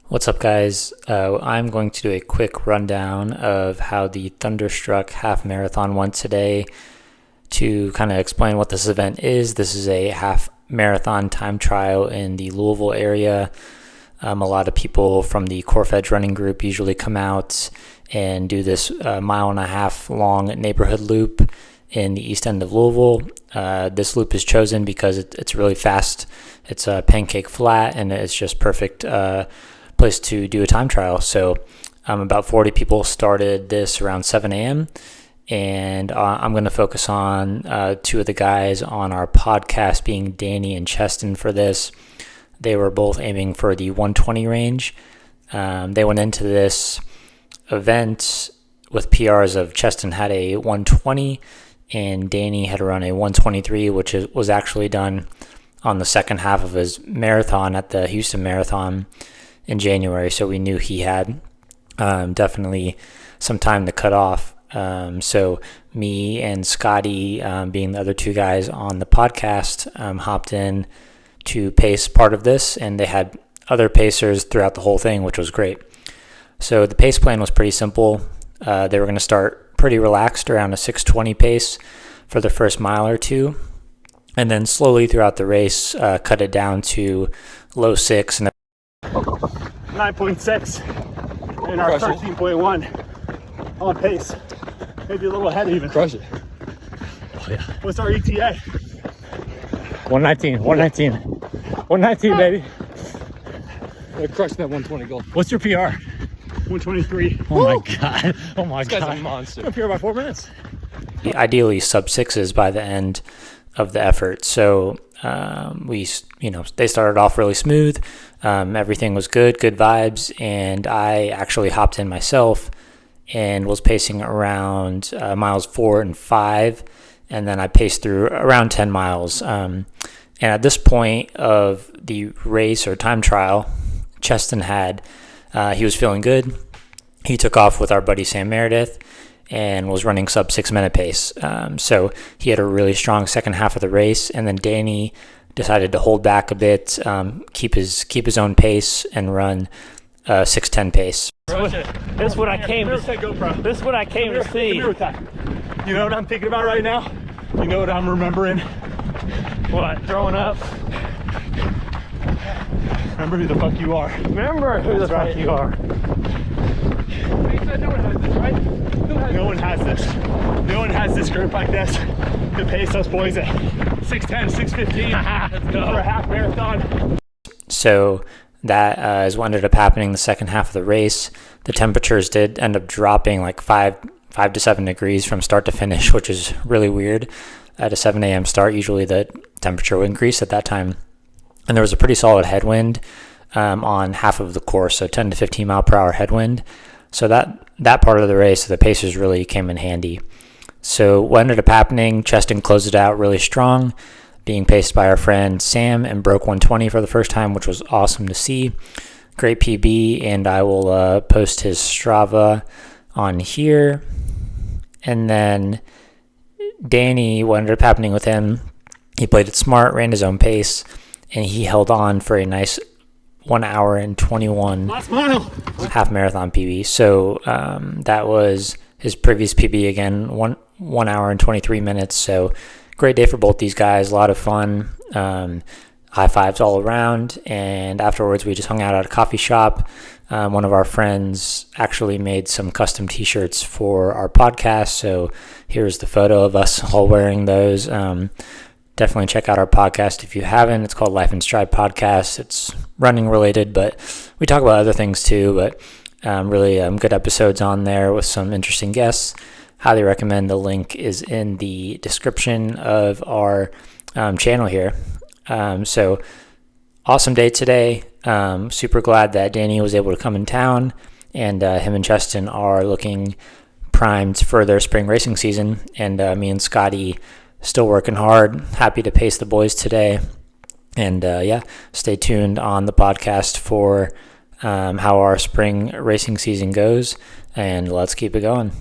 What's up, guys? I'm going to do a quick rundown of how the Thunderstruck half marathon went today to kind of explain what this event is. This is a half marathon time trial in the Louisville area. A lot of people from the Corfedge running group usually come out and do this 1.5 mile long neighborhood loop in the east end of Louisville. This loop is chosen because it's really fast. It's a pancake flat and it's just perfect place to do a time trial. So about 40 people started this around 7 a.m. and I'm going to focus on two of the guys on our podcast, being Danny and Cheston, for this. They were both aiming for the 120 range. They went into this event with PRs of Cheston had a 120 and Danny had run a 123, which was actually done on the second half of his marathon at the Houston Marathon in January. So we knew he had definitely some time to cut off. So me and Scotty, being the other two guys on the podcast, hopped in to pace part of this, and they had other pacers throughout the whole thing, which was great. So the pace plan was pretty simple. They were going to start pretty relaxed around a 6:20 pace for the first mile or two, and then slowly throughout the race cut it down to low 6 and 9.6 and our 13.1 on pace, maybe a little ahead even. Crush it. Oh yeah. What's our ETA? 119, baby. We're crushing that 120 goal. What's your PR? 123. Oh my god. Oh my This god. guy's a monster. I'm here by 4 minutes. ideally sub 6s by the end of the effort. So they started off really smooth. Everything was good vibes, and I actually hopped in myself and was pacing around miles 4 and 5, and then I paced through around 10 miles. And at this point of the race or time trial, Cheston he was feeling good. He took off with our buddy Sam Meredith and was running sub 6 minute pace. So he had a really strong second half of the race, and then Danny decided to hold back a bit, keep his own pace, and run 6:10 pace. This is what I came to see. This is what I came to see. You know what I'm thinking about right now? You know what I'm remembering? What? Throwing up. Remember who the fuck you are. Remember who the fuck you are. No one has this. No one has this group like this to pace us boys at 6:10, 6:15 for a half marathon. So that is what ended up happening the second half of the race. The temperatures did end up dropping like 5 to 7 degrees from start to finish, which is really weird. At a 7 a.m. start, usually the temperature would increase at that time. And there was a pretty solid headwind on half of the course, so 10 to 15 mile per hour headwind. So that part of the race, the pacers really came in handy. So what ended up happening, Cheston closed it out really strong, being paced by our friend Sam, and broke 120 for the first time, which was awesome to see. Great PB, and I will post his Strava on here. And then Danny, what ended up happening with him, he played it smart, ran his own pace, and he held on for a nice 1 hour and 21 half marathon PB. So that was his previous PB again, 1 hour and 23 minutes. So great day for both these guys, a lot of fun, high fives all around. And afterwards we just hung out at a coffee shop. One of our friends actually made some custom t-shirts for our podcast. So here's the photo of us all wearing those. Definitely check out our podcast if you haven't. It's called Life in Stride Podcast. It's running related, but we talk about other things too. But really good episodes on there with some interesting guests. Highly recommend. The link is in the description of our channel here. So awesome day today. Super glad that Danny was able to come in town, and him and Cheston are looking primed for their spring racing season. And me and Scotty still working hard. Happy to pace the boys today. And stay tuned on the podcast for how our spring racing season goes, and let's keep it going.